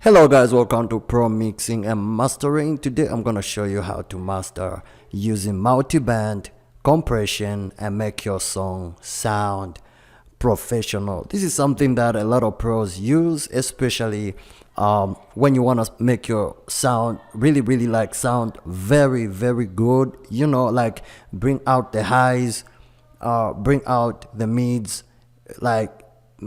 Hello guys, welcome to Pro Mixing and Mastering. Today I'm gonna show you how to master using multi-band compression and make your song sound professional. This is something that a lot of pros use, especially when you want to make your sound really like sound very good, like bring out the highs, bring out the mids, like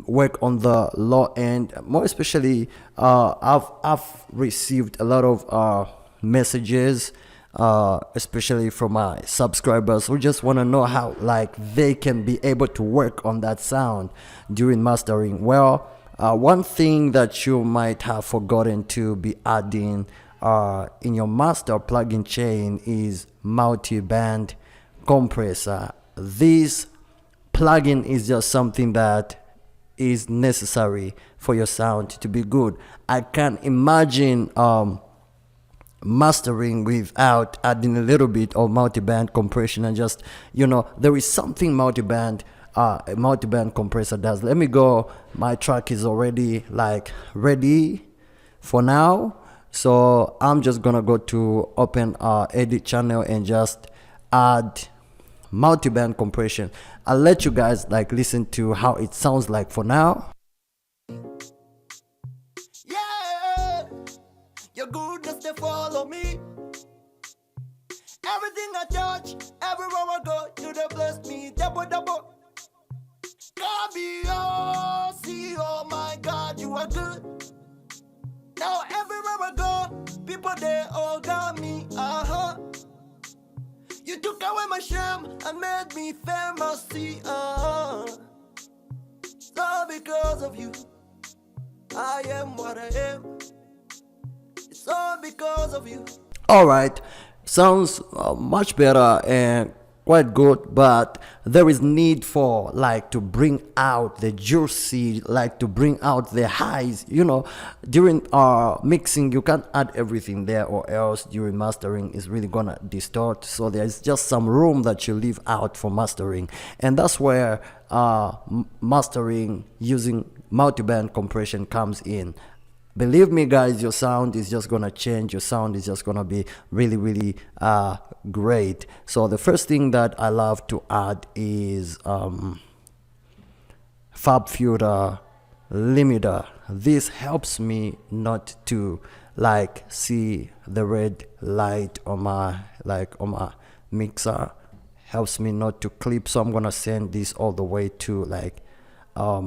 work on the low end. More especially, I've received a lot of messages, especially from my subscribers who just want to know how like they can be able to work on that sound during mastering. Well, one thing that you might have forgotten to be adding in your master plugin chain is multi-band compressor. This plugin is just something that is necessary for your sound to be good. I can't imagine mastering without adding a little bit of multi-band compression, and just there is something multi-band compressor does. Let me go. My track is already like ready for now, so I'm just gonna go to open our edit channel and just add multi-band compression. I'll let you guys like listen to how it sounds like for now. Yeah, your goodness they follow me. Everything I touch, everywhere I go, you they bless me double. God be all, see, oh my God, you are good. Now everywhere I go, people they all got me. You took away my shame and made me famous, see, So because of you, I am what I am. It's all because of you. All right, sounds much better and quite good, but there is need for like to bring out the juicy, like to bring out the highs. During mixing you can't add everything there, or else during mastering is really gonna distort. So there's just some room that you leave out for mastering, and that's where mastering using multi-band compression comes in. Believe me guys, your sound is just gonna change. Your sound is just gonna be really great. So the first thing that I love to add is fab filter limiter. This helps me not to like see the red light on my mixer, helps me not to clip. So I'm gonna send this all the way to like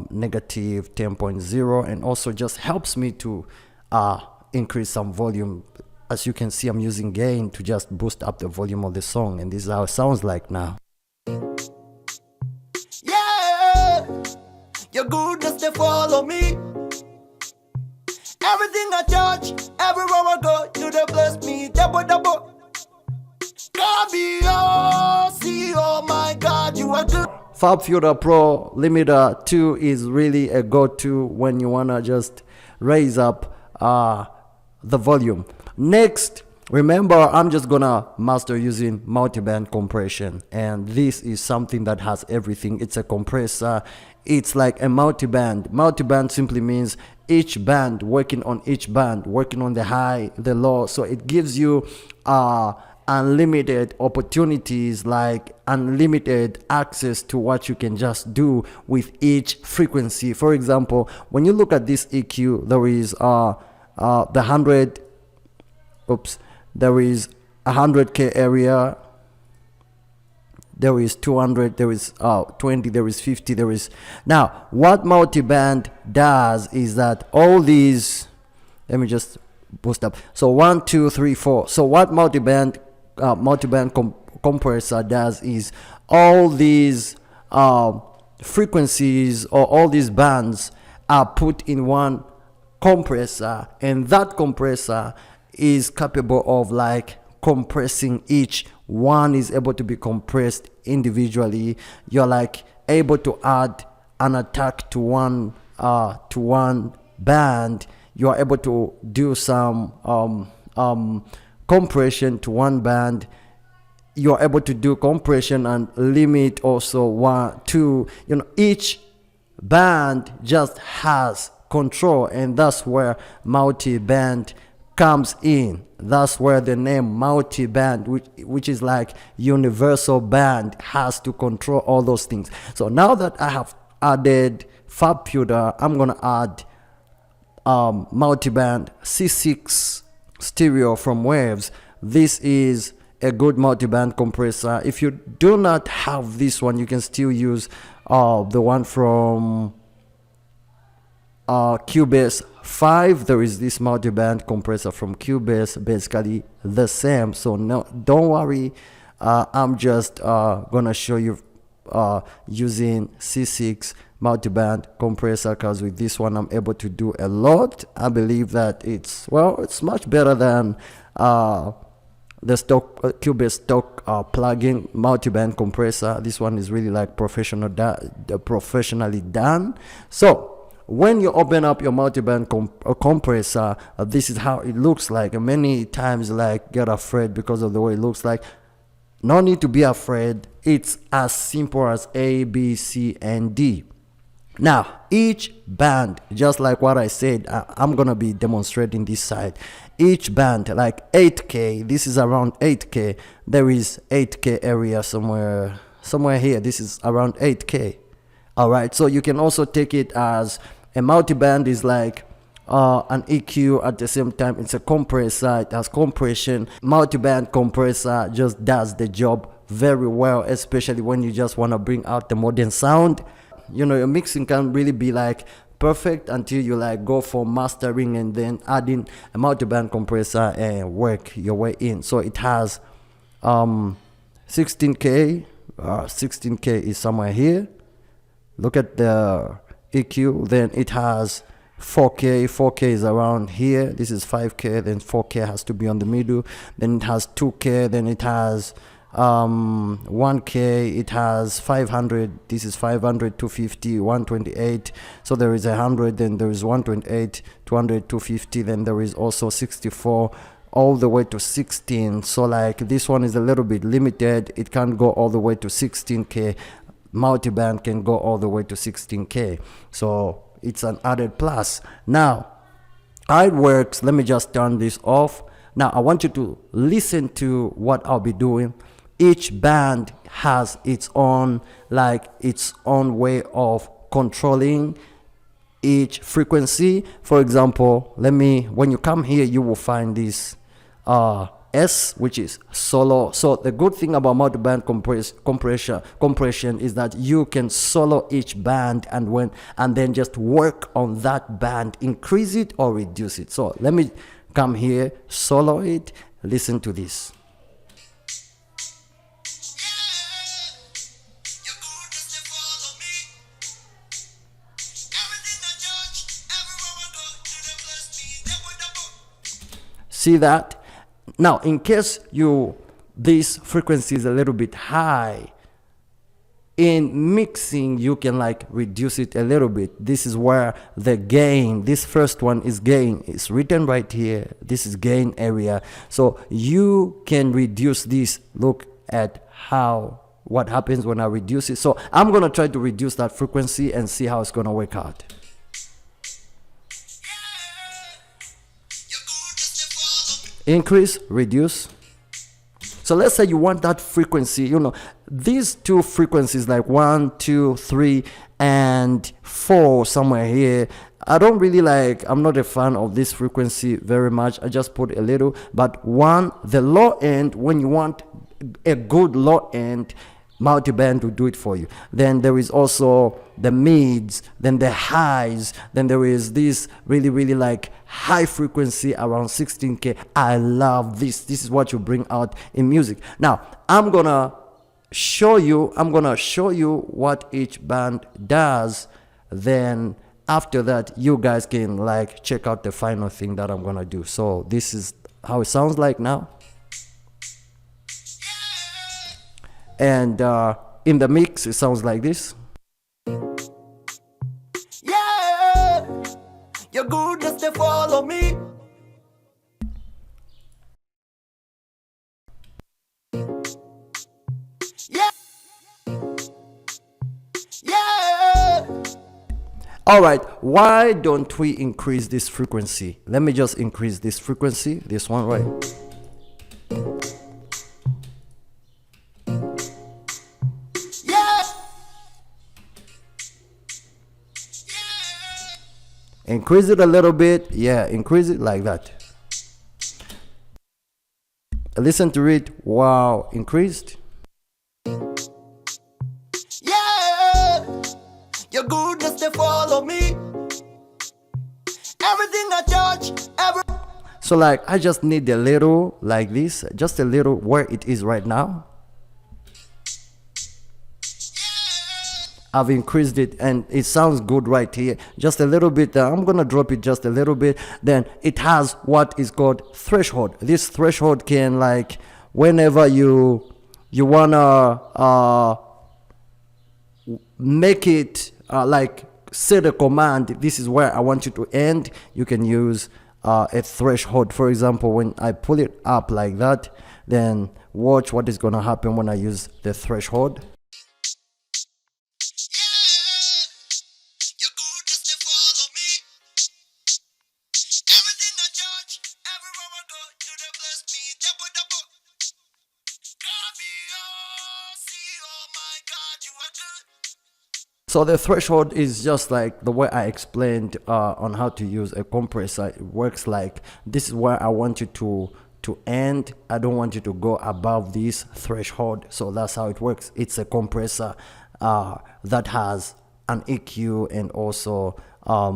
negative 10.0, and also just helps me to increase some volume. As you can see, I'm using gain to just boost up the volume of the song, and this is how it sounds like now. Yeah, your goodness they follow me. Everything I touch, everywhere I go, you they bless me double. God be all, see, oh my God, you are good. Fab Filter Pro Limiter 2 is really a go-to when you wanna just raise up the volume. Next, remember, I'm just gonna master using multi-band compression, and this is something that has everything. It's a compressor. It's like a multi-band. Multi-band simply means each band working on each band, working on the high, the low. So it gives you unlimited opportunities, like unlimited access to what you can just do with each frequency. For example, when you look at this EQ, there is there is 100k area, there is 200, there is 20, there is 50, there is. Now what multi-band does is that all these, let me just boost up. So 1 2 3 4. So what multi-band compressor does is all these frequencies, or all these bands, are put in one compressor, and that compressor is capable of like compressing each one. Is able to be compressed individually. You're like able to add an attack to one band. You are able to do some compression to one band. You're able to do compression and limit also 1 2. Each band just has control, and that's where multi-band comes in. That's where the name multi-band, which is like universal band, has to control all those things. So now that I have added fab filter, I'm gonna add multi-band C6 stereo from Waves. This is a good multi-band compressor. If you do not have this one, you can still use the one from Cubase 5. There is this multi-band compressor from Cubase, basically the same. So no, don't worry. I'm just gonna show you using C6 multi-band compressor, because with this one I'm able to do a lot. I believe that it's much better than the stock Cubase stock plugin multi-band compressor. This one is really like professionally done. So when you open up your multi-band compressor, this is how it looks like. And many times like get afraid because of the way it looks like. No need to be afraid. It's as simple as A, B, C, and D. Now, each band, just like what I said, I'm gonna be demonstrating this side. Each band, like 8K, this is around 8K. There is 8K area somewhere here. This is around 8K. All right, so you can also take it as a multi-band is like an EQ at the same time. It's a compressor, it has compression. Multi-band compressor just does the job very well, especially when you just want to bring out the modern sound. You know, your mixing can really be like perfect until you like go for mastering and then adding a multi-band compressor and work your way in. So it has 16K. 16K is somewhere here. Look at the EQ. Then it has 4K. 4K is around here. This is 5K. Then 4K has to be on the middle. Then it has 2K. Then it has 1K. It has 500. This is 500, 250, 128. So there is 100. Then there is 128, 200, 250. Then there is also 64 all the way to 16. So like this one is a little bit limited. It can't go all the way to 16K. Multiband can go all the way to 16K. So it's an added plus. Now how it works, let me just turn this off. Now I want you to listen to what I'll be doing. Each band has its own way of controlling each frequency. For example, when you come here, you will find this S, which is solo. So the good thing about multi-band compression is that you can solo each band and then just work on that band, increase it or reduce it. So let me come here, solo it, listen to this. See that? Now, in case this frequency is a little bit high, in mixing, you can like reduce it a little bit. This is where the gain, this first one is gain. It's written right here. This is gain area. So you can reduce this. Look at what happens when I reduce it. So I'm going to try to reduce that frequency and see how it's going to work out. Increase, reduce. So let's say you want that frequency, you know, these two frequencies like 1, 2, 3, and 4 somewhere here. I don't really I'm not a fan of this frequency very much. I just put a little, but the low end, when you want a good low end, multiband will do it for you. Then there is also the mids, then the highs, then there is this really like high frequency around 16K. I love this. This is what you bring out in music. Now I'm gonna show you what each band does. Then after that you guys can like check out the final thing that I'm gonna do. So this is how it sounds like now. And in the mix it sounds like this. Yeah, you're good just to follow me. Yeah, yeah. All right, why don't we increase this frequency? Let me just increase this frequency, this one, right? Yeah. Increase it a little bit. Yeah, increase it like that. Listen to it. Wow, increased. Yeah. Your goodness they follow me. Everything I touch, So like I just need a little like this, just a little where it is right now. I've increased it and it sounds good right here. Just a little bit. I'm gonna drop it just a little bit. Then it has what is called threshold. This threshold can, like, whenever you wanna make it like set a command, this is where I want you to end, you can use a threshold. For example, when I pull it up like that, then watch what is gonna happen when I use the threshold. your goodness they follow me. Everything I touch, everywhere I go, you they bless me. Double, double. God be all, see, oh my God, you are good. So the threshold is just like the way I explained on how to use a compressor. It works like this is where I want you to end. I don't want you to go above this threshold. So that's how it works. It's a compressor that has an EQ and also a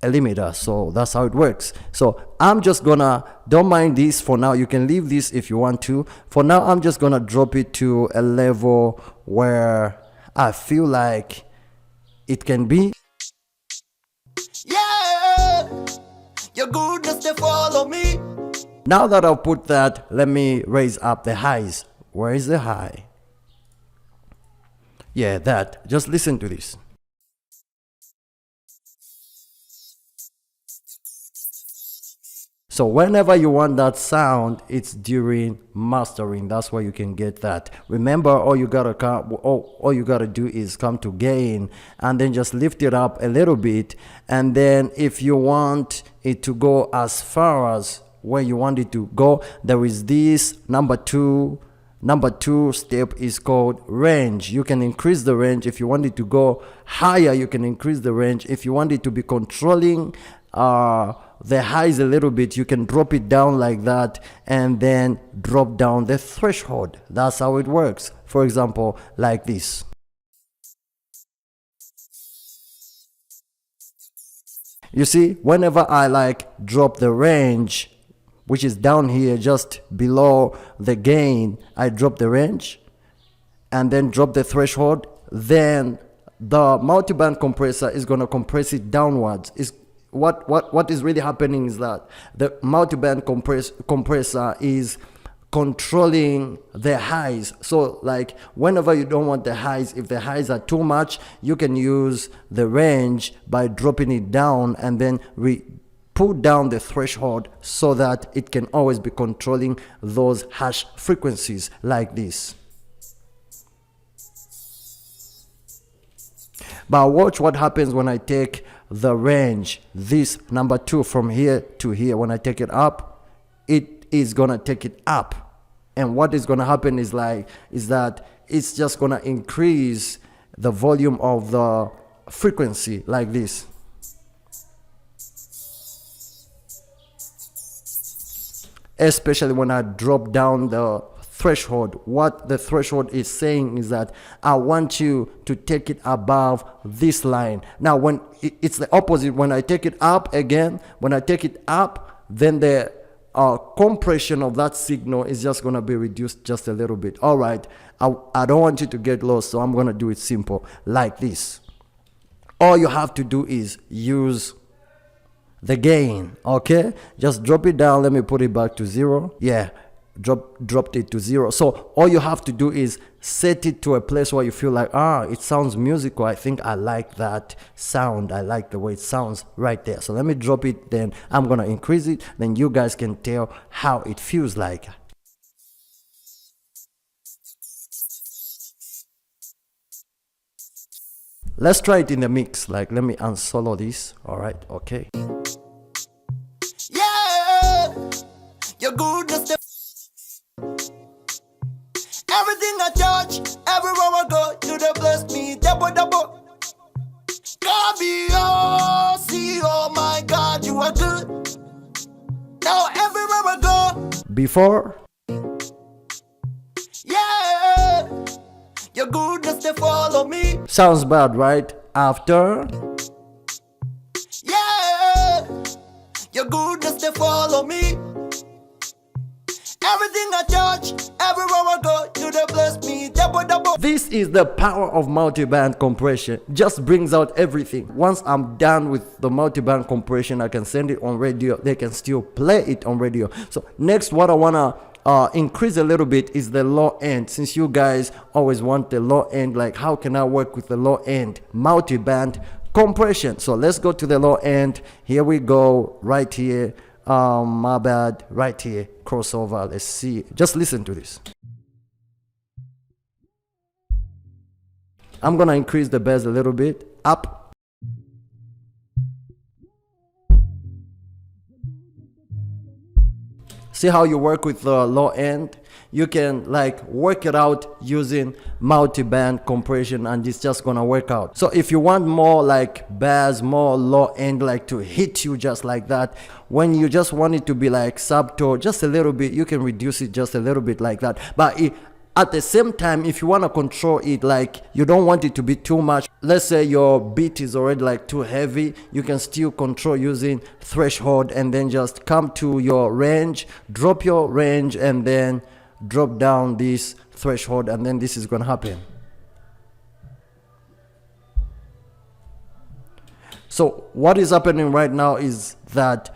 limiter. So that's how it works. So I'm just gonna, don't mind this for now. You can leave this if you want to. For now, I'm just gonna drop it to a level where I feel like it can be. Yeah, your goodness they follow me. Now that I've put that, let me raise up the highs. Where is the high? Yeah, that. Just listen to this. So whenever you want that sound, it's during mastering. That's where you can get that. Remember, all you gotta do is come to gain and then just lift it up a little bit. And then if you want it to go as far as where you want it to go, there is this number two step is called range. You can increase the range. If you want it to go higher, you can increase the range. If you want it to be controlling the highs a little bit, you can drop it down like that and then drop down the threshold. That's how it works. For example, like this. You see, whenever I like drop the range, which is down here just below the gain, I drop the range and then drop the threshold, then the multiband compressor is going to compress it downwards. What is really happening is that the multiband compressor is controlling the highs. So like whenever you don't want the highs, if the highs are too much, you can use the range by dropping it down and then put down the threshold so that it can always be controlling those harsh frequencies like this. But watch what happens when I take the range, this number 2, from here to here. When I take it up, it is gonna take it up, and what is gonna happen is that it's just gonna increase the volume of the frequency like this. Especially when I drop down the threshold. What the threshold is saying is that I want you to take it above this line. Now when it's the opposite, when I take it up again, when I take it up, then the compression of that signal is just going to be reduced just a little bit. All right, I don't want you to get lost, so I'm going to do it simple like this. All you have to do is use the gain. Okay, just drop it down. Let me put it back to 0. Yeah, dropped it to 0. So all you have to do is set it to a place where you feel like, it sounds musical. I think I like that sound. I like the way it sounds right there. So let me drop it, then I'm gonna increase it, then you guys can tell how it feels like. Let's try it in the mix. Like, let me unsolo this. All right, okay. Yeah, your goodness. Everything I touch, everywhere I go, you done bless me, double, double. God be all, see, oh my God, you are good. Now everywhere I go, Before, yeah, your goodness they follow me. sounds bad, right? After, Yeah, your goodness they follow me. Everything I touch, everywhere I go, you done bless me, double, double. this is the power of multiband compression. Just brings out everything. Once I'm done with the multiband compression, I can send it on radio. They can still play it on radio. So next, what I wanna increase a little bit is the low end. Since you guys always want the low end, like how can I work with the low end multiband compression? So let's go to the low end. Here we go, right here. My bad, right here, crossover. Let's see, just listen to this. I'm gonna increase the bass a little bit up. See how you work with the low end? You can like work it out using multi-band compression, and it's just gonna work out. So if you want more like bass, more low end, like to hit you just like that, when you just want it to be like subtle just a little bit, you can reduce it just a little bit like that. But at the same time, if you want to control it, like you don't want it to be too much, let's say your beat is already like too heavy, you can still control using threshold, and then just come to your range, drop your range, and then drop down this threshold, and then this is going to happen. So what is happening right now is that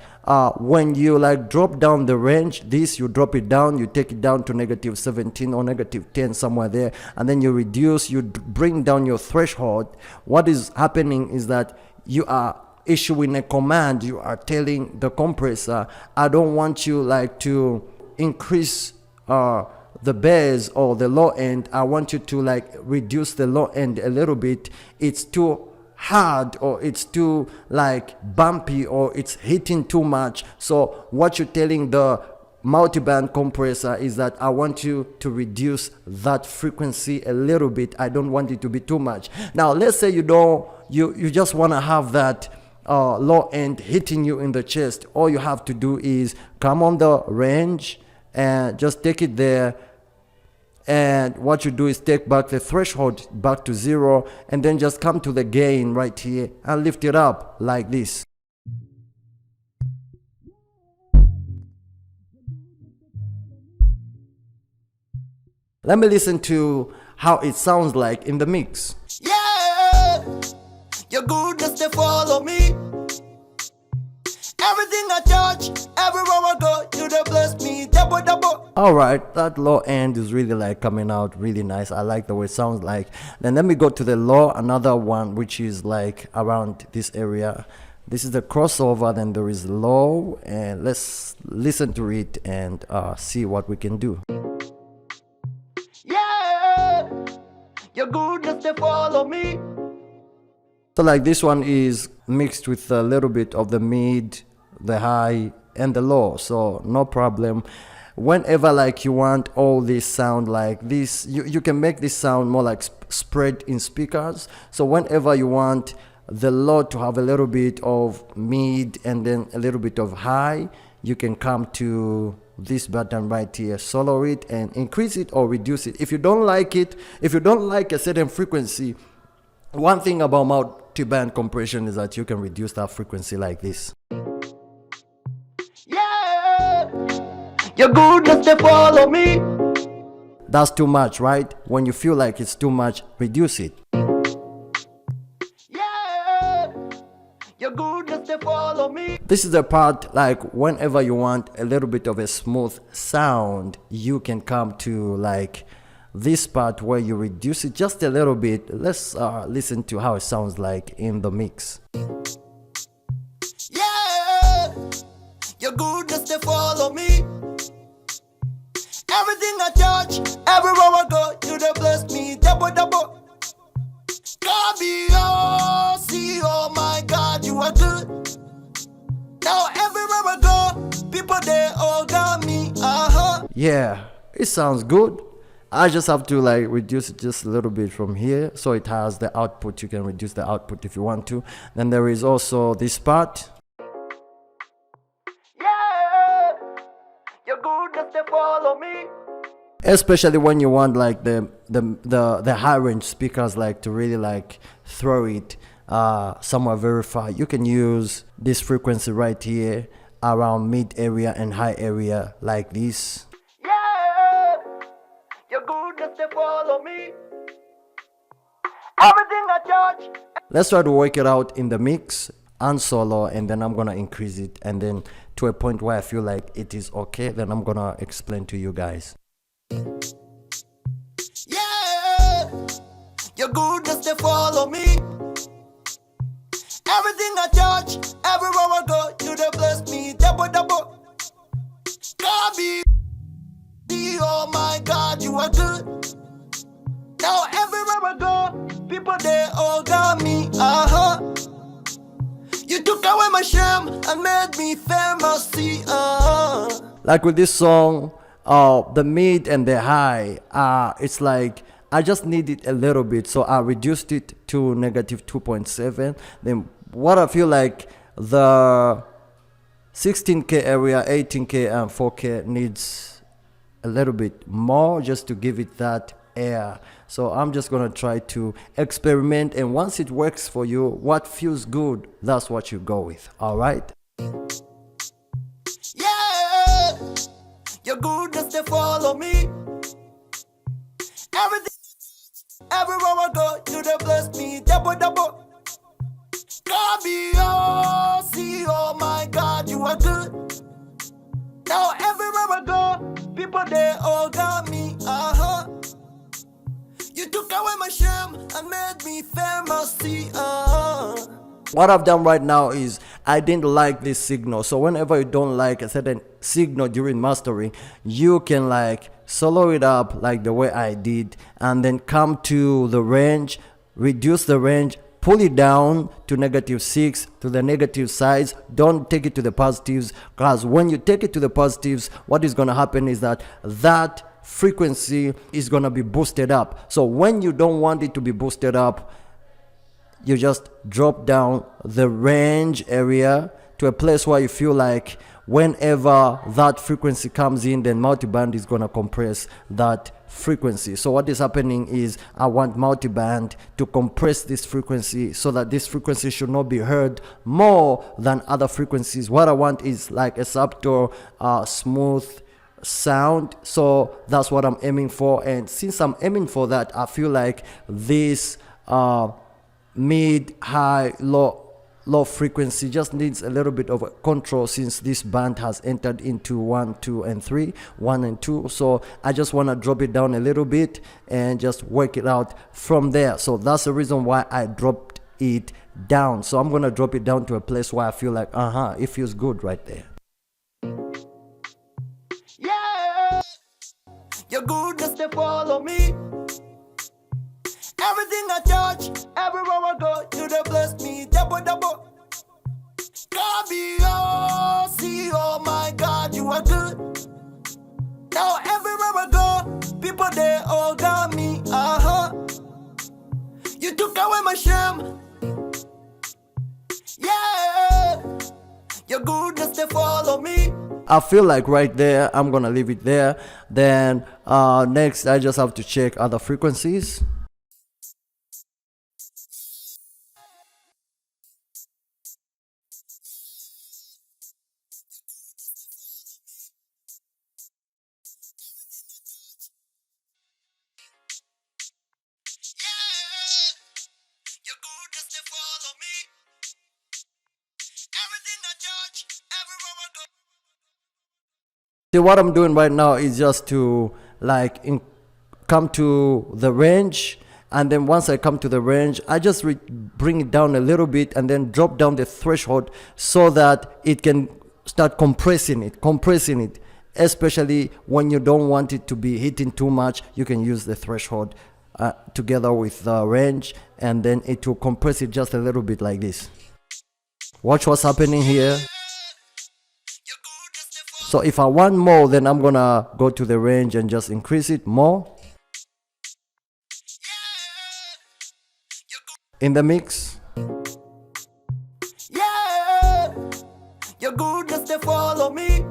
when you like drop down the range, this you drop it down, you take it down to -17 or -10, somewhere there, and then you reduce, you bring down your threshold. What is happening is that you are issuing a command. You are telling the compressor, I don't want you like to increase the bass or the low end. I want you to like reduce the low end a little bit. It's too hard, or it's too like bumpy, or it's hitting too much. So what you're telling the multiband compressor is that I want you to reduce that frequency a little bit. I don't want it to be too much. Now let's say you just want to have that low end hitting you in the chest. All you have to do is come on the range and just take it there, and what you do is take back the threshold back to 0, and then just come to the gain right here and lift it up like this. Let me listen to how it sounds like in the mix. Yeah, your goodness they follow me. Everything I touch, everywhere I go, you done bless me, double, double. All right, that low end is really like coming out really nice. I like the way it sounds like. Then let me go to the low, another one which is like around this area. This is the crossover, then there is low, and let's listen to it and see what we can do. Yeah, your goodness they follow me. So like this one is mixed with a little bit of the mid, the high, and the low, so no problem. Whenever like you want all this sound like this, you can make this sound more like spread in speakers. So whenever you want the low to have a little bit of mid and then a little bit of high, you can come to this button right here, solo it and increase it or reduce it. If you don't like it, if you don't like a certain frequency, one thing about multi-band compression is that you can reduce that frequency like this. Yeah, your goodness they follow me. That's too much, right? When you feel like it's too much, reduce it. Yeah, your goodness they follow me. This is the part like whenever you want a little bit of a smooth sound, you can come to like this part where you reduce it just a little bit. Let's listen to how it sounds like in the mix. Yeah, your goodness they follow me. Everything I touch, everywhere I go, you done bless me, double, double. God be all. Yeah, it sounds good. I just have to like reduce it just a little bit from here so it has the output. You can reduce the output if you want to. Then there is also this part. Yeah, your goodness, they follow me. Especially when you want like the high range speakers like to really like throw it somewhere very far. You can use this frequency right here around mid area and high area like this. Yeah, your goodness, they follow me. Everything I touch. Let's try to work it out in the mix and solo, and then I'm gonna increase it, and then to a point where I feel like it is okay, then I'm gonna explain to you guys. Yeah, your goodness, they follow me. Everything I touch, everywhere I go, you they bless me. Double, double. God be, oh my God, you are good. Now everywhere I go, people they all got me. You took away my shame and made me famous. See, Like with this song, the mid and the high, it's like I just need it a little bit, so I reduced it to negative 2.7. Then what I feel like the 16K area, 18K and 4K needs a little bit more just to give it that air. So I'm just gonna try to experiment, and once it works for you, what feels good, that's what you go with. All right. yeah, your goodness they follow me. Everything, everywhere I go, you they bless me. Double, double. God be, oh, see, oh my God, you are good. Now everywhere I go, people they all got me. You took away my shame and made me famous. See, What I've done right now is I didn't like this signal. So whenever you don't like a certain signal during mastering, you can like solo it up like the way I did, and then come to the range, reduce the range, pull it down to -6 to the negative sides. Don't take it to the positives, because when you take it to the positives, what is going to happen is that frequency is going to be boosted up. So when you don't want it to be boosted up, you just drop down the range area to a place where you feel like whenever that frequency comes in, then multiband is going to compress that frequency. So what is happening is I want multiband to compress this frequency so that this frequency should not be heard more than other frequencies. What I want is like a subtle smooth sound. So that's what I'm aiming for, and since I'm aiming for that, I feel like this mid, high, low frequency just needs a little bit of a control, since this band has entered into 1, 2 and 3, 1 and 2. So I just want to drop it down a little bit and just work it out from there. So that's the reason why I dropped it down. So I'm going to drop it down to a place where I feel like it feels good right there. yeah, your goodness they follow me. Everything I touch, everywhere I go, you they bless me. Double, double. God be, oh, see, oh my God, you are good. Now everywhere I go, people they all got me. You took away my shame. Yeah, your goodness they follow me. I feel like right there, I'm gonna leave it there. Then next, I just have to check other frequencies. Your goodness they follow me. Everything I touch, everywhere I go. See, what I'm doing right now is just to like come to the range, and then once I come to the range, I just bring it down a little bit and then drop down the threshold so that it can start compressing it. Especially when you don't want it to be hitting too much, you can use the threshold together with the range, and then it will compress it just a little bit like this. Watch what's happening here. So if I want more, then I'm gonna go to the range and just increase it more. In the mix. Yeah, your goodness they follow me.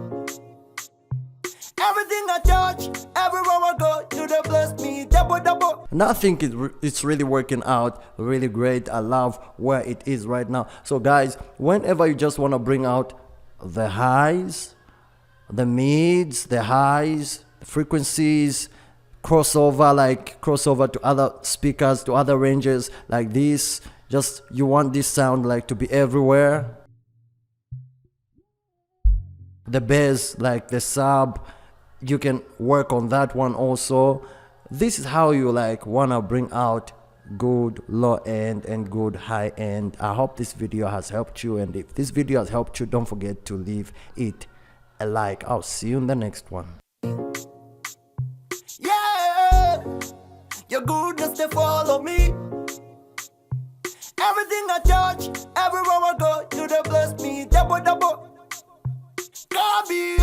Everything I touch, everywhere I go, you they bless me, double double. And I think it's really working out really great. I love where it is right now. So guys, whenever you just want to bring out the highs, the mids, the highs, the frequencies, crossover to other speakers, to other ranges like this, just you want this sound like to be everywhere. The bass, like the sub, you can work on that one also. This is how you like wanna bring out good low end and good high end. I hope this video has helped you, and if this video has helped you, don't forget to leave it a like. I'll see you in the next one. Yeah, your goodness they follow me. Everything I touch, everywhere I go, you they bless me, double double. God be